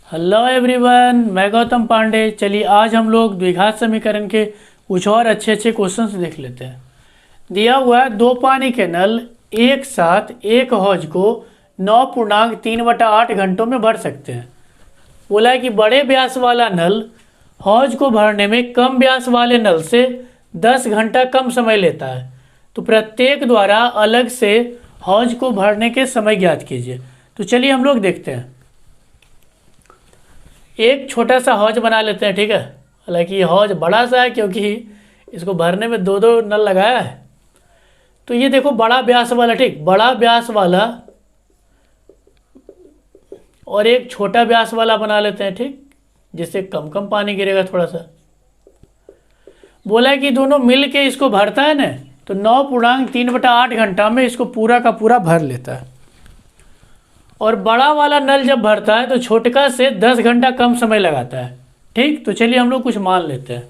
Hello everyone, मैं गौतम पांडे। चलिए आज हम लोग द्विघात समीकरण के कुछ और अच्छे अच्छे क्वेश्चंस देख लेते हैं। दिया हुआ है दो पानी के नल एक साथ एक हौज को 9.3/8 घंटों में भर सकते हैं। बोला है कि बड़े व्यास वाला नल हौज को भरने में कम व्यास वाले नल से 10 घंटा कम समय लेता है, तो प्रत्येक द्वारा अलग से हौज को भरने के समय ज्ञात कीजिए। तो चलिए हम लोग देखते हैं। एक छोटा सा हौज बना लेते हैं, ठीक है। हालांकि ये हौज बड़ा सा है क्योंकि इसको भरने में दो दो नल लगाया है। तो ये देखो बड़ा व्यास वाला, ठीक, बड़ा व्यास वाला और एक छोटा व्यास वाला बना लेते हैं, ठीक, जिससे कम कम पानी गिरेगा थोड़ा सा। बोला है कि दोनों मिल के इसको भरता है ना, तो 9.3/8 घंटा में इसको पूरा का पूरा भर लेता है। और बड़ा वाला नल जब भरता है तो छोटका से 10 घंटा कम समय लगाता है, ठीक। तो चलिए हम लोग कुछ मान लेते हैं।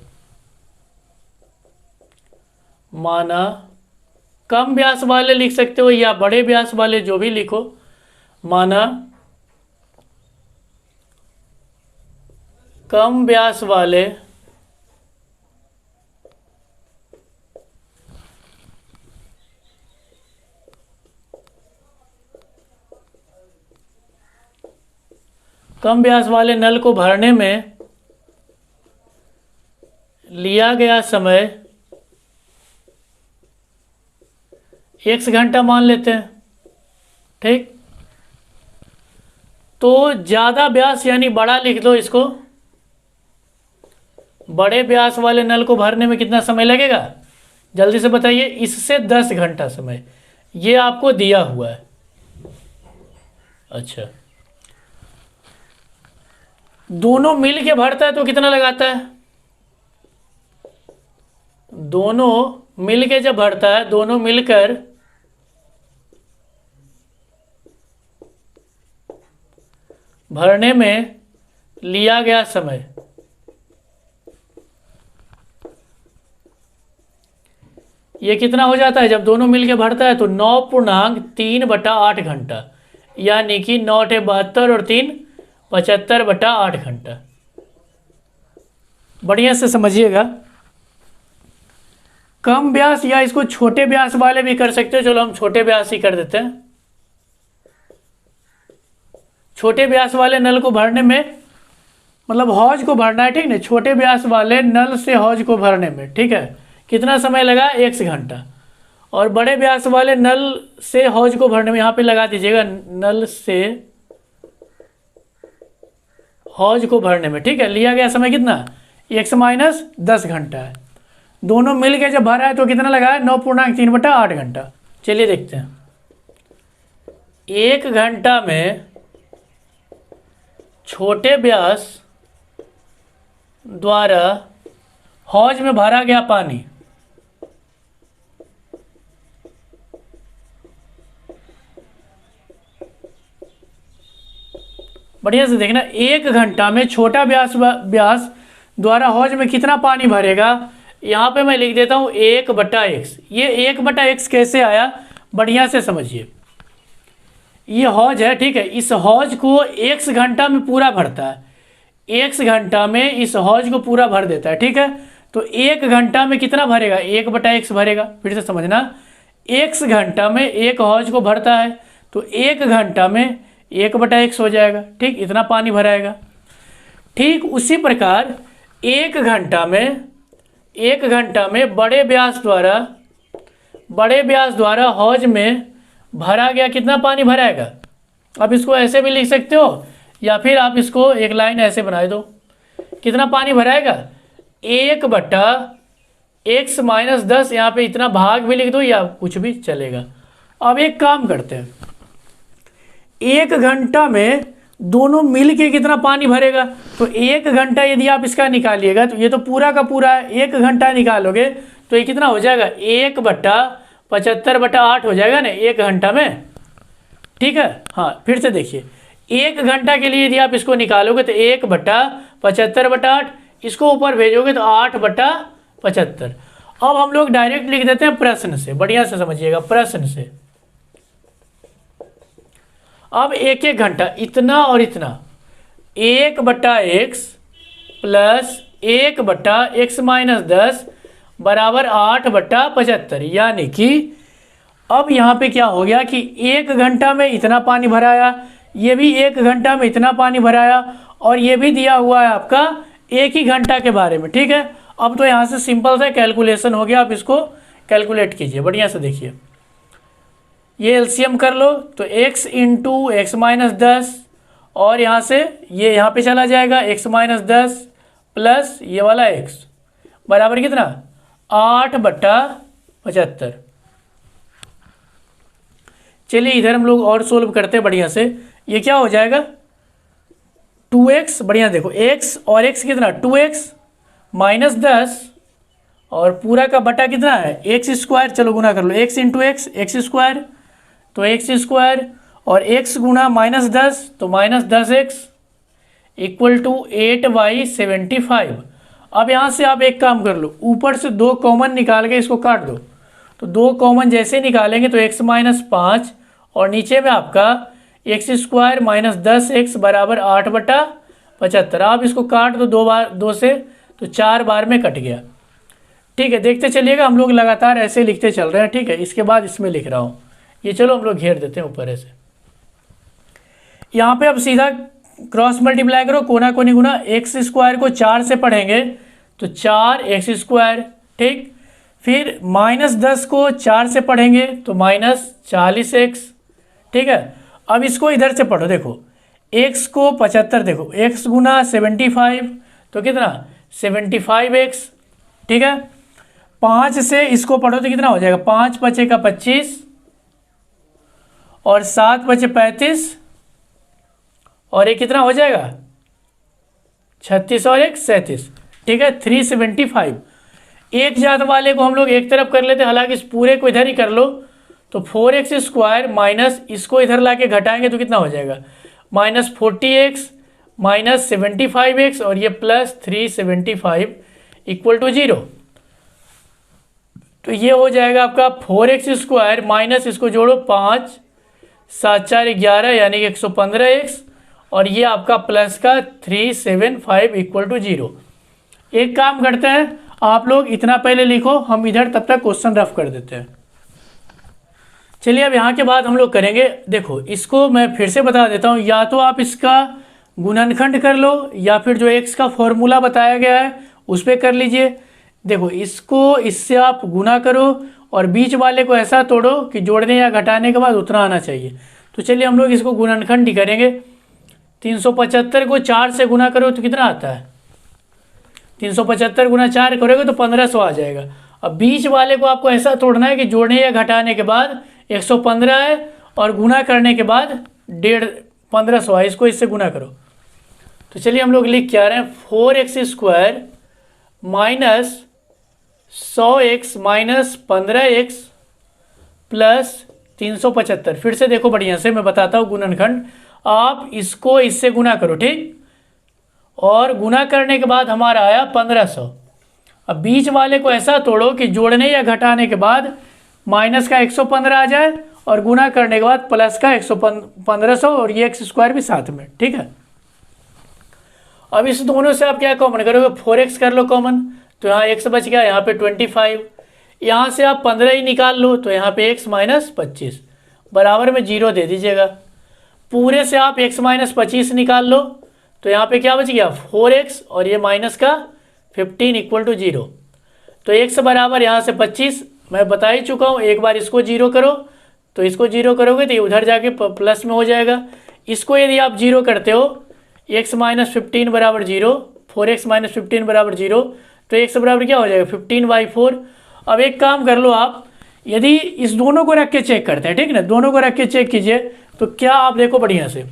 माना कम व्यास वाले लिख सकते हो या बड़े व्यास वाले, जो भी लिखो। माना कम व्यास वाले नल को भरने में लिया गया समय x घंटा मान लेते हैं, ठीक। तो ज़्यादा व्यास यानी बड़ा लिख दो इसको। बड़े व्यास वाले नल को भरने में कितना समय लगेगा, जल्दी से बताइए। इससे 10 घंटा समय ये आपको दिया हुआ है। अच्छा, दोनों मिल के भरता है तो कितना लगाता है? दोनों मिल के जब भरता है, दोनों मिलकर भरने में लिया गया समय ये कितना हो जाता है? जब दोनों मिल के भरता है तो 9.3/8 घंटा, यानी कि 9×72 और 3 75/8 घंटा। बढ़िया से समझिएगा। कम व्यास या इसको छोटे व्यास वाले भी कर सकते हो। चलो हम छोटे व्यास ही कर देते हैं। छोटे व्यास वाले नल को भरने में, मतलब हौज को भरना है, ठीक ना। छोटे व्यास वाले नल से हौज को भरने में, ठीक है, कितना समय लगा? 1 घंटा। और बड़े व्यास वाले नल से हौज को भरने में, यहाँ पे लगा दीजिएगा, नल से हौज को भरने में, ठीक है, लिया गया समय कितना? x - 10 घंटा है। दोनों मिल के जब भरा है तो कितना लगा है? 9.3/8 घंटा। चलिए देखते हैं। 1 घंटा में छोटे व्यास द्वारा हौज में भरा गया पानी बढ़िया से देखना। 1 घंटा में छोटा व्यास द्वारा हौज में कितना पानी भरेगा? यहाँ पे मैं लिख देता हूँ 1/x। ये 1/x कैसे आया, बढ़िया से समझिए। ये हौज है, ठीक है। इस हौज को 1 घंटा में पूरा भरता है। 1 घंटा में इस हौज को पूरा भर देता है, ठीक है। तो 1 घंटा में कितना भरेगा? 1/x भरेगा। फिर से समझना, 1 घंटा में एक हौज को भरता है तो 1 घंटा में 1/x हो जाएगा, ठीक। इतना पानी भराएगा। ठीक उसी प्रकार 1 घंटा में बड़े व्यास द्वारा हौज में भरा गया कितना पानी भराएगा? अब इसको ऐसे भी लिख सकते हो या फिर आप इसको एक लाइन ऐसे बना दो। कितना पानी भराएगा? 1/x - 10। यहाँ पे इतना भाग भी लिख दो या कुछ भी चलेगा। अब एक काम करते हैं। 1 घंटा में दोनों मिल के कितना पानी भरेगा? तो 1 घंटा यदि आप इसका निकालिएगा तो ये तो पूरा का पूरा है। 1 घंटा निकालोगे तो ये कितना हो जाएगा? 1/75/8 हो जाएगा ना 1 घंटा में, ठीक है। हाँ, फिर से देखिए, 1 घंटा के लिए यदि आप इसको निकालोगे तो 1/75/8, इसको ऊपर भेजोगे तो 8/75। अब हम लोग डायरेक्ट लिख देते हैं प्रश्न से। बढ़िया से समझिएगा, प्रश्न से। अब 1-1 घंटा इतना और इतना 1/x प्लस 1/x-10 बराबर 8/75। यानी कि अब यहाँ पे क्या हो गया कि 1 घंटा में इतना पानी भराया, ये भी 1 घंटा में इतना पानी भराया, और ये भी दिया हुआ है आपका 1 ही घंटा के बारे में। ठीक है, अब तो यहाँ से सिंपल सा कैलकुलेशन हो गया। आप इसको कैलकुलेट कीजिए बढ़िया से। देखिए ये एलसीएम कर लो तो x इंटू x-10, और यहाँ से ये यहाँ पे चला जाएगा x-10 प्लस ये वाला x बराबर कितना 8/75। चलिए इधर हम लोग और सोल्व करते हैं बढ़िया से। ये क्या हो जाएगा 2x, बढ़िया देखो x और x कितना 2x -10 और पूरा का बटा कितना है x²। चलो गुना कर लो, x इंटू एक्स x², तो x² और x गुना -10 तो -10x इक्वल टू 8/75। अब यहाँ से आप एक काम कर लो, ऊपर से 2 कॉमन निकाल के इसको काट दो। तो 2 कॉमन जैसे निकालेंगे तो x -5 और नीचे में आपका x² -10x बराबर 8/75। आप इसको काट दो 2 बार, 2 से तो 4 बार में कट गया। ठीक है, देखते चलिएगा, हम लोग लगातार ऐसे लिखते चल रहे हैं। ठीक है, इसके बाद इसमें लिख रहा हूँ ये, चलो हम लोग घेर देते हैं ऊपर ऐसे। यहाँ पे अब सीधा क्रॉस मल्टीप्लाई करो, कोना कोनी गुना, x² को 4 से पढ़ेंगे तो 4x²। ठीक, फिर -10 को 4 से पढ़ेंगे तो -40x। ठीक है, अब इसको इधर से पढ़ो, देखो x को 75, देखो x गुना 75 तो कितना 75x। ठीक है, 5 से इसको पढ़ो तो कितना हो जाएगा 5 × 5 = 25 और 7 × 5 = 35 और ये कितना हो जाएगा 36 और 1 37। ठीक है, 375। एक जात वाले को हम लोग एक तरफ कर लेते, हालांकि इस पूरे को इधर ही कर लो तो 4x² माइनस इसको इधर ला के घटाएंगे तो कितना हो जाएगा -40x -75x और ये प्लस 375 इक्वल टू 0। तो ये हो जाएगा आपका 4x² माइनस इसको जोड़ो 5 7 4 11 यानी कि 115x और ये आपका प्लस का 375 इक्वल टू 0। एक काम करते हैं, आप लोग इतना पहले लिखो, हम इधर तब तक क्वेश्चन रफ कर देते हैं। चलिए अब यहाँ के बाद हम लोग करेंगे, देखो इसको मैं फिर से बता देता हूँ, या तो आप इसका गुणनखंड कर लो या फिर जो x का फॉर्मूला बताया गया है उस पर कर लीजिए। देखो इसको इससे आप गुना करो और बीच वाले को ऐसा तोड़ो कि जोड़ने या घटाने के बाद उतना आना चाहिए। तो चलिए हम लोग इसको गुणनखंड ही करेंगे। 375 को 4 से गुना करो तो कितना आता है 375 गुना 4 करोगे तो 1500 आ जाएगा। अब बीच वाले को आपको ऐसा तोड़ना है कि जोड़ने या घटाने के बाद 115 है और गुना करने के बाद 1500 है, इसको इससे गुना करो। तो चलिए हम लोग लिख क्या रहे हैं 4x² minus 100x minus 15x plus 375। फिर से देखो बढ़िया से मैं बताता हूँ गुणनखंड, आप इसको इससे गुना करो, ठीक, और गुना करने के बाद हमारा आया 1500। अब बीच वाले को ऐसा तोड़ो कि जोड़ने या घटाने के बाद माइनस का 115 आ जाए और गुना करने के बाद प्लस का 1500 और ये x² भी साथ में। ठीक है, अब इस दोनों से आप क्या कॉमन करोगे 4x कर लो कॉमन, तो यहाँ x बच गया, यहाँ पे 25, यहाँ से आप 15 ही निकाल लो तो यहाँ पे x माइनस 25 बराबर में 0 दे दीजिएगा। पूरे से आप x माइनस 25 निकाल लो तो यहाँ पे क्या बच गया 4x और ये माइनस का 15 इक्वल टू 0। तो x बराबर यहाँ से 25 मैं बता ही चुका हूँ, एक बार इसको 0 करो तो इसको 0 करोगे तो ये उधर जाके प्लस में हो जाएगा। इसको यदि आप 0 करते हो x माइनस 15 बराबर 0, 4x माइनस 15 बराबर 0, तो x बराबर क्या हो जाएगा 15/4। अब एक काम कर लो आप, यदि इस दोनों को रख के चेक करते हैं, ठीक ना, दोनों को रख के चेक कीजिए तो क्या आप देखो बढ़िया से,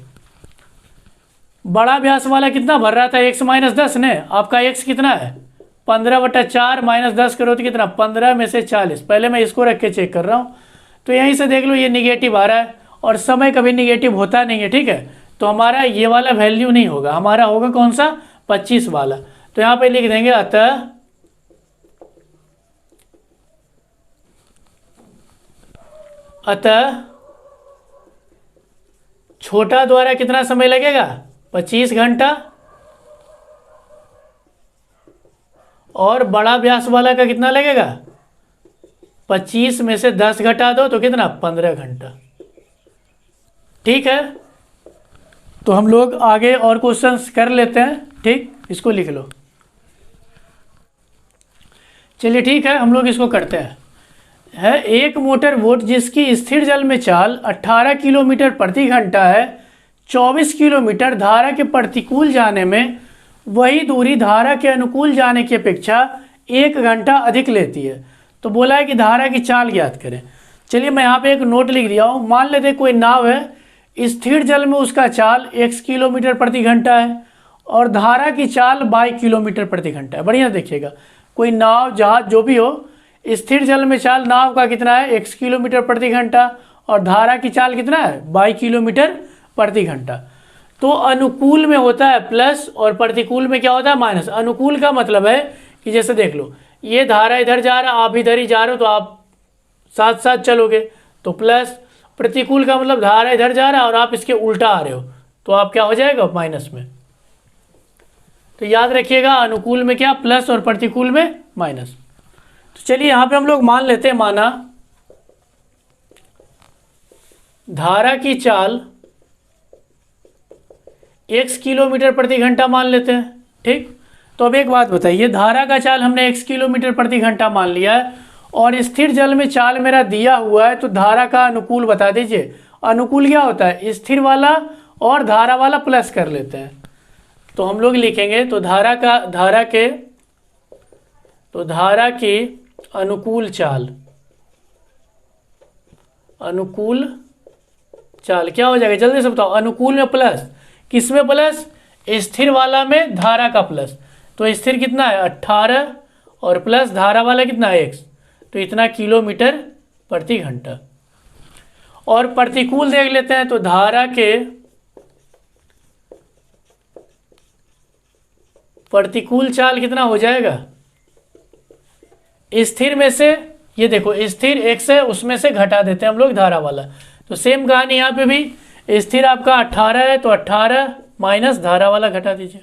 बड़ा व्यास वाला कितना भर रहा था x माइनस 10 ने, आपका x कितना है 15/4 माइनस 10 करो तो कितना 15 में से 40। पहले मैं इसको रख के चेक कर रहा हूँ तो यहीं से देख लो ये निगेटिव आ रहा है और समय कभी निगेटिव होता नहीं है। ठीक है, तो हमारा ये वाला वैल्यू नहीं होगा, हमारा होगा कौन सा 25 वाला। तो यहाँ पे लिख देंगे अतः छोटा द्वारा कितना समय लगेगा 25 घंटा, और बड़ा व्यास वाला का कितना लगेगा, 25 में से 10 घटा दो तो कितना, 15 घंटा। ठीक है, तो हम लोग आगे और क्वेश्चंस कर लेते हैं। ठीक, इसको लिख लो। चलिए ठीक है, हम लोग इसको करते हैं। है एक मोटर बोट जिसकी स्थिर जल में चाल 18 किलोमीटर प्रति घंटा है, 24 किलोमीटर धारा के प्रतिकूल जाने में वही दूरी धारा के अनुकूल जाने की अपेक्षा 1 घंटा अधिक लेती है। तो बोला है कि धारा की चाल ज्ञात करें। चलिए मैं यहाँ पे एक नोट लिख दिया हूँ। मान लेते हैं कोई नाव है, स्थिर जल में उसका चाल x किलोमीटर प्रति घंटा है और धारा की चाल y किलोमीटर प्रति घंटा है। बढ़िया देखिएगा, कोई नाव जहाज जो भी हो, स्थिर जल में चाल नाव का कितना है, x किलोमीटर प्रति घंटा, और धारा की चाल कितना है, y किलोमीटर प्रति घंटा। तो अनुकूल में होता है प्लस और प्रतिकूल में क्या होता है, माइनस। अनुकूल का मतलब है कि जैसे देख लो, ये धारा इधर जा रहा है, आप इधर ही जा रहे हो, तो आप साथ साथ चलोगे तो प्लस। प्रतिकूल का मतलब धारा इधर जा रहा है और आप इसके उल्टा आ रहे हो, तो आप क्या हो जाएगा, माइनस में। तो याद रखिएगा, अनुकूल में क्या, प्लस, और प्रतिकूल में माइनस। तो चलिए यहाँ पे हम लोग मान लेते हैं, माना धारा की चाल x किलोमीटर प्रति घंटा मान लेते हैं। ठीक, तो अब एक बात बताइए, धारा का चाल हमने x किलोमीटर प्रति घंटा मान लिया है और स्थिर जल में चाल मेरा दिया हुआ है, तो धारा का अनुकूल बता दीजिए। अनुकूल क्या होता है, स्थिर वाला और धारा वाला प्लस कर लेते हैं। तो हम लोग लिखेंगे, तो धारा की अनुकूल चाल क्या हो जाएगा, जल्दी से बताओ। अनुकूल में प्लस, किस में प्लस, स्थिर वाला में धारा का प्लस। तो स्थिर कितना है, 18, और प्लस धारा वाला कितना है, x, तो इतना किलोमीटर प्रति घंटा। और प्रतिकूल देख लेते हैं, तो धारा के प्रतिकूल चाल कितना हो जाएगा, स्थिर में से, ये देखो स्थिर x है, उसमें से घटा देते हैं हम लोग धारा वाला। तो सेम कहानी यहाँ पे भी, स्थिर आपका 18 है, तो 18 माइनस धारा वाला घटा दीजिए।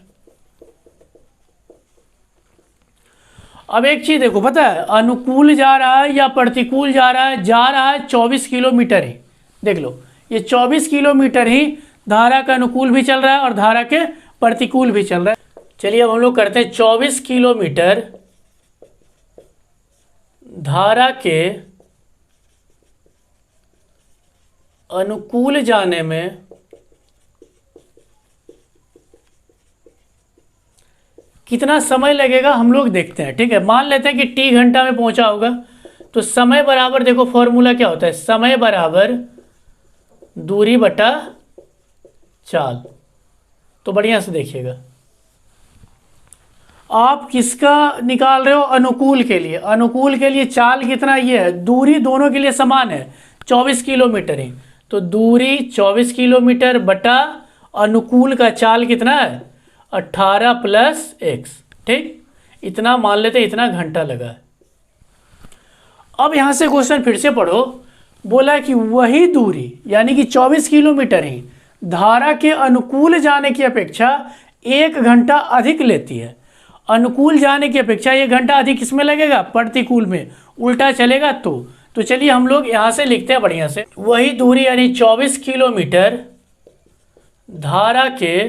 अब एक चीज देखो, पता है अनुकूल जा रहा है या प्रतिकूल जा रहा है 24 किलोमीटर ही। देख लो, ये 24 किलोमीटर ही धारा का अनुकूल भी चल रहा है और धारा के प्रतिकूल भी चल रहा है। चलिए अब हम लोग करते हैं, 24 किलोमीटर धारा के अनुकूल जाने में कितना समय लगेगा हम लोग देखते हैं। ठीक है, मान लेते हैं कि t घंटा में पहुंचा होगा। तो समय बराबर, देखो फॉर्मूला क्या होता है, समय बराबर दूरी बटा चाल। तो बढ़िया से देखिएगा, आप किसका निकाल रहे हो, अनुकूल के लिए। अनुकूल के लिए चाल कितना, ये है, दूरी दोनों के लिए समान है, 24 किलोमीटर ही। तो दूरी 24 किलोमीटर बटा अनुकूल का चाल कितना है, 18 प्लस x। ठीक, इतना मान लेते, इतना घंटा लगा है। अब यहां से क्वेश्चन फिर से पढ़ो। बोला कि वही दूरी यानी कि 24 किलोमीटर ही धारा के अनुकूल जाने की अपेक्षा 1 घंटा अधिक लेती है। अनुकूल जाने की अपेक्षा 1 घंटा अधिक किसमें लगेगा, प्रतिकूल में, उल्टा चलेगा तो चलिए हम लोग यहां से लिखते हैं बढ़िया से। वही दूरी यानी 24 किलोमीटर धारा के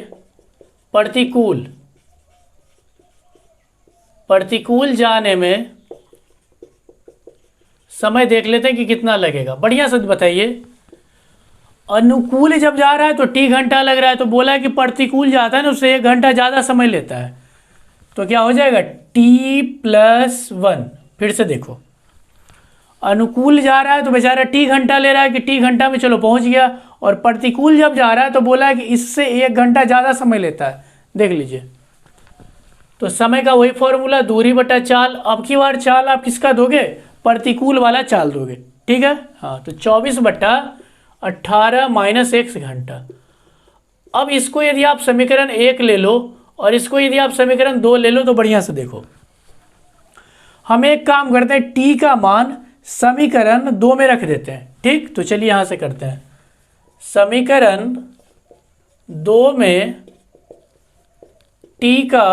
प्रतिकूल जाने में समय देख लेते हैं कि कितना लगेगा। बढ़िया से बताइए, अनुकूल जब जा रहा है तो t घंटा लग रहा है, तो बोला है कि प्रतिकूल जाता है ना, उससे 1 घंटा ज़्यादा समय लेता है। तो क्या हो जाएगा, t+1। फिर से देखो, अनुकूल जा रहा है तो बेचारा t घंटा ले रहा है कि t घंटा में चलो पहुंच गया, और प्रतिकूल जब जा रहा है तो बोला है कि इससे 1 घंटा ज़्यादा समय लेता है। देख लीजिए, तो समय का वही फॉर्मूला, दूरी बटा चाल। अब की बार चाल आप किसका दोगे, प्रतिकूल वाला चाल दोगे। ठीक है, हाँ, तो 24 बटा 18 माइनस x घंटा। अब इसको यदि आप समीकरण 1 ले लो और इसको यदि आप समीकरण 2 ले लो, तो बढ़िया से देखो, हम एक काम करते हैं, t का मान समीकरण 2 में रख देते हैं। ठीक, तो चलिए यहां से करते हैं, समीकरण 2 में t का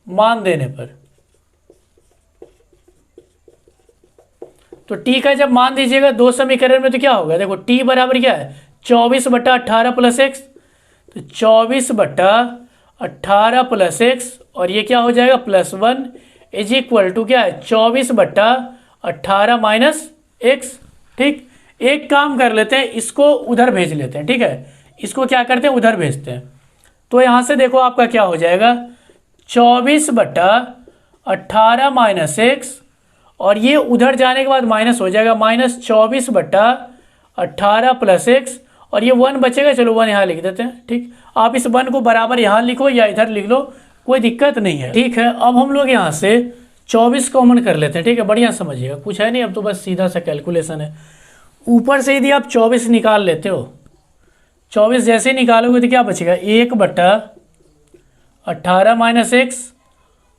मान देने पर, तो t का जब मान दीजिएगा दो समीकरण में तो क्या होगा, देखो t बराबर क्या है 24/18 प्लस एक्स, तो 24/18 प्लस एक्स और ये क्या हो जाएगा +1 इज इक्वल टू क्या है 24/18 माइनस एक्स। ठीक, एक काम कर लेते हैं, इसको उधर भेज लेते हैं। ठीक है, इसको क्या करते हैं उधर भेजते हैं, तो यहाँ से देखो आपका क्या हो जाएगा 24/18 माइनस एक्स और ये उधर जाने के बाद माइनस हो जाएगा -24/18 प्लस एक्स और ये 1 बचेगा। चलो 1 यहाँ लिख देते हैं। ठीक, आप इस 1 को बराबर यहाँ लिखो या इधर लिख लो, कोई दिक्कत नहीं है। ठीक है, अब हम लोग यहाँ से 24 कॉमन कर लेते हैं। ठीक है, बढ़िया समझिएगा, कुछ है नहीं, अब तो बस सीधा सा कैलकुलेशन है। ऊपर से यदि आप 24 निकाल लेते हो, 24 जैसे ही निकालोगे तो क्या बचेगा 1/18 माइनस एक्स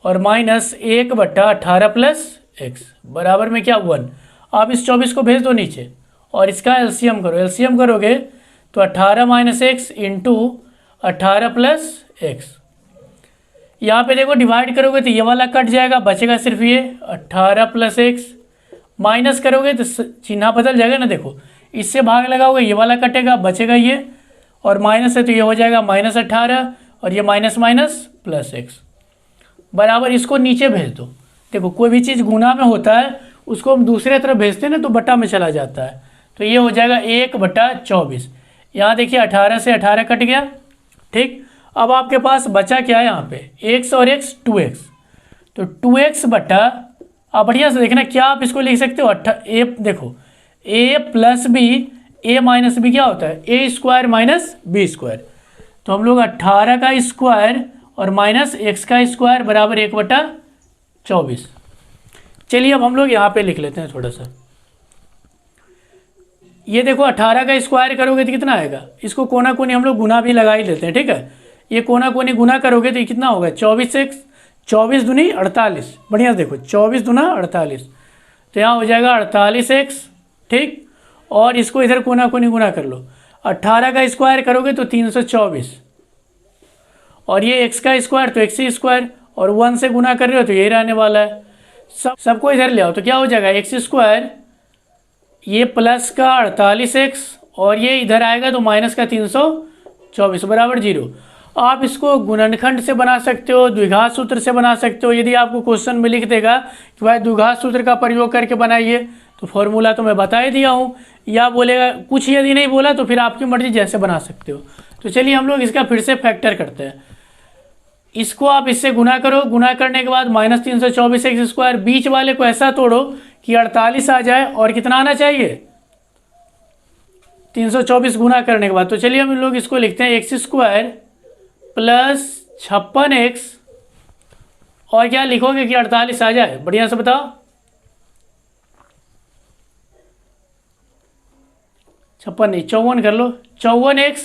और माइनस 1/18 प्लस एक्स बराबर में क्या 1। आप इस 24 को भेज दो नीचे और इसका एलसीएम करो, एलसीएम करोगे तो 18 minus x into 18 plus x. यहाँ पे देखो डिवाइड करोगे तो ये वाला कट जाएगा, बचेगा सिर्फ ये 18 प्लस एक्स। माइनस करोगे तो चिन्ह बदल जाएगा ना, देखो इससे भाग लगाओगे ये वाला कटेगा, बचेगा ये और माइनस है तो ये हो जाएगा -18 और ये माइनस माइनस प्लस एक्स बराबर। इसको नीचे भेज दो। देखो कोई भी चीज़ गुना में होता है उसको हम दूसरे तरफ भेजते हैं ना तो बटा में चला जाता है, तो ये हो जाएगा 1/24। यहाँ देखिए 18 से 18 कट गया। ठीक, अब आपके पास बचा क्या है यहाँ पे x और x 2x, तो 2x बटा, आप बढ़िया से देखना क्या आप इसको लिख सकते हो ए, देखो a plus b, a minus b क्या होता है a square minus b square, तो हम लोग 18 का स्क्वायर और माइनस x का स्क्वायर बराबर 1/24। चलिए अब हम लोग यहाँ पे लिख लेते हैं थोड़ा सा। ये देखो 18 का स्क्वायर करोगे तो कितना आएगा, इसको कोना कोनी हम लोग गुना भी लगा ही लेते हैं। ठीक है, ये कोना कोनी गुना करोगे तो ये कितना होगा 24x, 24 दूनी 48। बढ़िया देखो 24 दूना 48, तो यहाँ हो जाएगा 48x। ठीक, और इसको इधर कोना कोनी गुना कर लो, 18 का स्क्वायर करोगे तो 324 और ये x का स्क्वायर तो x स्क्वायर और 1 से गुना कर रहे हो तो यही रहने वाला है। सबको इधर ले आओ तो क्या हो जाएगा x स्क्वायर, ये प्लस का 48x और ये इधर आएगा तो माइनस का 324 बराबर 0। आप इसको गुणनखंड से बना सकते हो, द्विघात सूत्र से बना सकते हो। यदि आपको क्वेश्चन में लिख देगा कि भाई द्विघात सूत्र का प्रयोग करके बनाइए तो फॉर्मूला तो मैं बता ही दिया हूँ, या बोलेगा कुछ यदि नहीं बोला तो फिर आपकी मर्जी जैसे बना सकते हो। तो चलिए हम लोग इसका फिर से फैक्टर करते हैं। इसको आप इससे गुना करो, गुना करने के बाद -324x स्क्वायर, बीच वाले को ऐसा तोड़ो कि 48 आ जाए और कितना आना चाहिए 324 गुना करने के बाद। तो चलिए हम लोग इसको लिखते हैं x स्क्वायर प्लस 56x और क्या लिखोगे कि 48 आ जाए, बढ़िया से बताओ। 56 नहीं 54 कर लो, 54x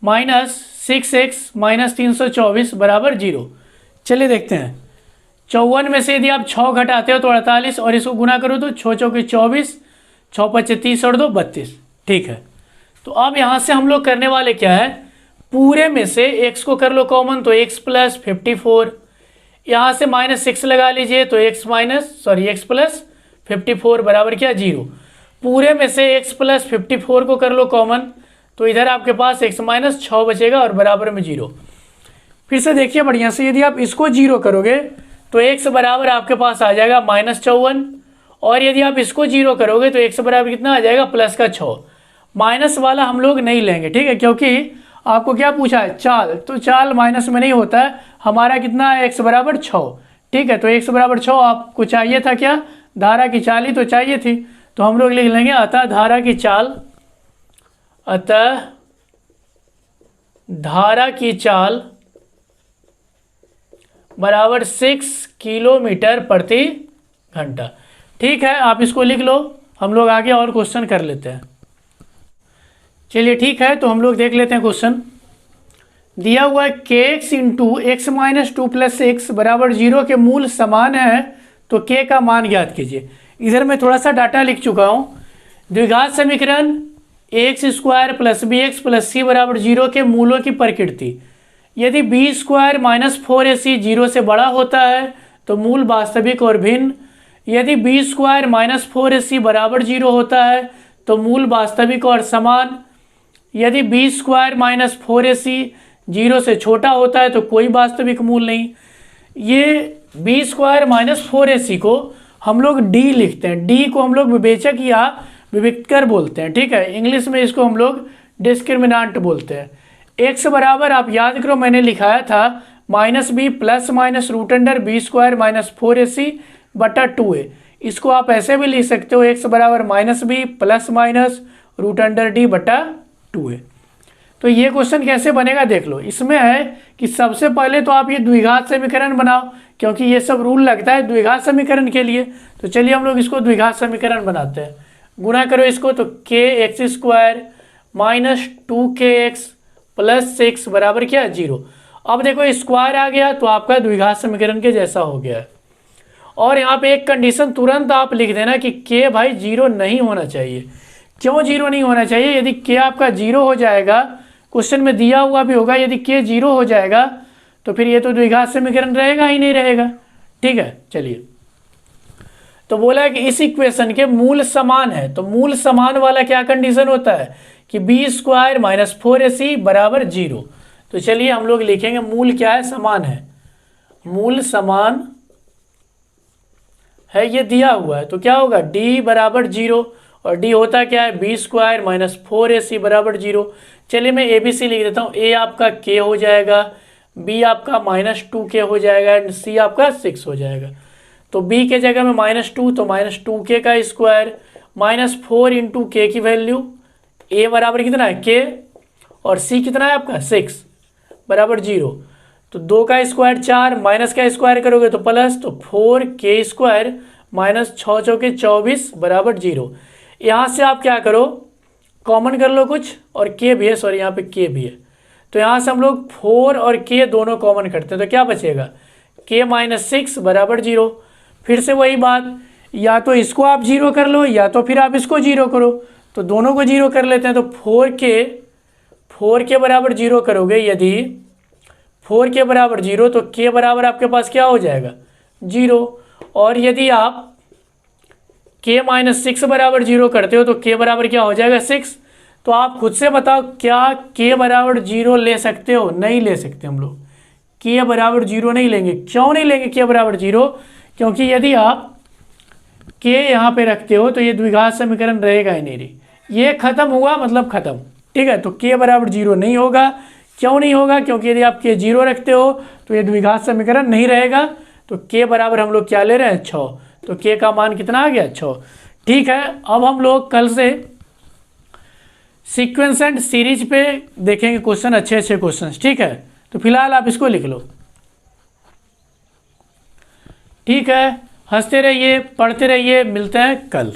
माइनस 6x माइनस 324 बराबर 0। चलिए देखते हैं, 54 में से यदि आप 6 घटाते हो तो 48 और इसको गुना करो तो 6 चौके 24, 6 पच्चे 30 और 2 32। ठीक है, तो अब यहाँ से हम लोग करने वाले क्या है, पूरे में से x को कर लो कॉमन तो x प्लस 54, यहाँ से -6 लगा लीजिए तो x प्लस 54 बराबर क्या 0। पूरे में से x प्लस 54 को कर लो कॉमन तो इधर आपके पास x माइनस 6 बचेगा और बराबर में 0। फिर से देखिए बढ़िया से, यदि आप इसको 0 करोगे तो x बराबर आपके पास आ जाएगा -54 और यदि आप इसको 0 करोगे तो x बराबर कितना आ जाएगा प्लस का 6। माइनस वाला हम लोग नहीं लेंगे, ठीक है, क्योंकि आपको क्या पूछा है चाल, तो चाल माइनस में नहीं होता है। हमारा कितना है x बराबर 6। ठीक है, तो x बराबर 6 आपको चाहिए था क्या, धारा की चाल ही तो चाहिए थी, तो हम लोग लिख लेंगे अतः धारा की चाल बराबर 6 किलोमीटर प्रति घंटा। ठीक है, आप इसको लिख लो, हम लोग आगे और क्वेश्चन कर लेते हैं। चलिए ठीक है, तो हम लोग देख लेते हैं क्वेश्चन। दिया हुआ है kx into x minus 2 plus x बराबर 0 के मूल समान है तो k का मान ज्ञात कीजिए। इधर मैं थोड़ा सा डाटा लिख चुका हूँ। द्विघात समीकरण x square plus B x plus C बराबर 0 के मूलों की प्रकृति, यदि बी स्क्वायर माइनस 4ac 0 से बड़ा होता है तो मूल वास्तविक और भिन्न। यदि बी स्क्वायर माइनस 4ac बराबर 0 होता है तो मूल वास्तविक और समान। यदि बी स्क्वायर माइनस 4ac 0 से छोटा होता है तो कोई वास्तविक मूल नहीं। ये बी स्क्वायर माइनस 4ac को हम लोग डी लिखते हैं। डी को हम लोग विवेचक या विविक्तर बोलते हैं, ठीक है। इंग्लिश में इसको हम लोग डिस्क्रिमिनांट बोलते हैं। एक्स बराबर, आप याद करो मैंने लिखाया था minus b plus minus root under b square minus 4ac बटा 2a। इसको आप ऐसे भी लिख सकते हो, एक्स बराबर minus b plus minus root under d बटा 2a। तो ये क्वेश्चन कैसे बनेगा देख लो। इसमें है कि सबसे पहले तो आप ये द्विघात समीकरण बनाओ, क्योंकि ये सब रूल लगता है द्विघात समीकरण के लिए। तो चलिए हम लोग इसको द्विघात समीकरण बनाते हैं। गुणा करो इसको, तो के x square minus 2kx plus 6 बराबर क्या है 0। अब देखो स्क्वायर आ गया तो आपका द्विघात समीकरण के जैसा हो गया है। और यहाँ पे एक कंडीशन तुरंत आप लिख देना कि के भाई 0 नहीं होना चाहिए। क्यों 0 नहीं होना चाहिए? यदि के आपका 0 हो जाएगा, क्वेश्चन में दिया हुआ भी होगा, यदि के 0 हो जाएगा तो फिर ये तो द्विघात समीकरण रहेगा ही नहीं रहेगा, ठीक है। चलिए, तो बोला है कि इस इक्वेशन के मूल समान है। तो मूल समान वाला क्या कंडीशन होता है कि बी स्क्वायर माइनस 4ac बराबर 0। तो चलिए हम लोग लिखेंगे मूल क्या है, समान है। मूल समान है, ये दिया हुआ है, तो क्या होगा d बराबर 0। और d होता क्या है, बी स्क्वायर माइनस 4ac बराबर 0। चलिए मैं ए बी सी लिख देता हूँ। a आपका k हो जाएगा, b आपका माइनस 2k हो जाएगा एंड c आपका 6 हो जाएगा। तो b के जगह में -2, तो -2k का स्क्वायर माइनस 4 इंटू के की वैल्यू। a बराबर कितना है k और c कितना है आपका 6 बराबर 0। तो 2 का स्क्वायर 4, माइनस का स्क्वायर करोगे तो प्लस, तो 4k स्क्वायर माइनस 6 चौके 24 बराबर 0। यहाँ से आप क्या करो, कॉमन कर लो कुछ, और k भी है, सॉरी यहाँ पे k भी है। तो यहाँ से हम लोग 4 और k दोनों कॉमन करते हैं, तो क्या बचेगा k माइनस 6 बराबर 0। फिर से वही बात, या तो इसको आप 0 कर लो या तो फिर आप इसको 0 करो। तो दोनों को 0 कर लेते हैं, तो 4k बराबर 0 करोगे। यदि 4k बराबर 0 तो k बराबर आपके पास क्या हो जाएगा 0। और यदि आप k माइनस 6 बराबर 0 करते हो तो k बराबर क्या हो जाएगा 6। तो आप खुद से बताओ, क्या k बराबर 0 ले सकते हो? नहीं ले सकते हम लोग, k बराबर 0 नहीं लेंगे। क्यों नहीं लेंगे k बराबर 0? क्योंकि यदि आप k यहाँ पे रखते हो तो ये द्विघात समीकरण रहेगा ही नहीं। ये खत्म हुआ मतलब खत्म, ठीक है। तो k बराबर 0 नहीं होगा। क्यों नहीं होगा? क्योंकि यदि आप k 0 रखते हो तो ये द्विघात समीकरण नहीं रहेगा। तो k बराबर हम लोग क्या ले रहे हैं 6। तो k का मान कितना आ गया 6, ठीक है। अब हम लोग कल से सीक्वेंस एंड सीरीज पे देखेंगे क्वेश्चन, अच्छे अच्छे क्वेश्चन, ठीक है। तो फिलहाल आप इसको लिख लो, ठीक है। हंसते रहिए, पढ़ते रहिए, मिलते हैं कल।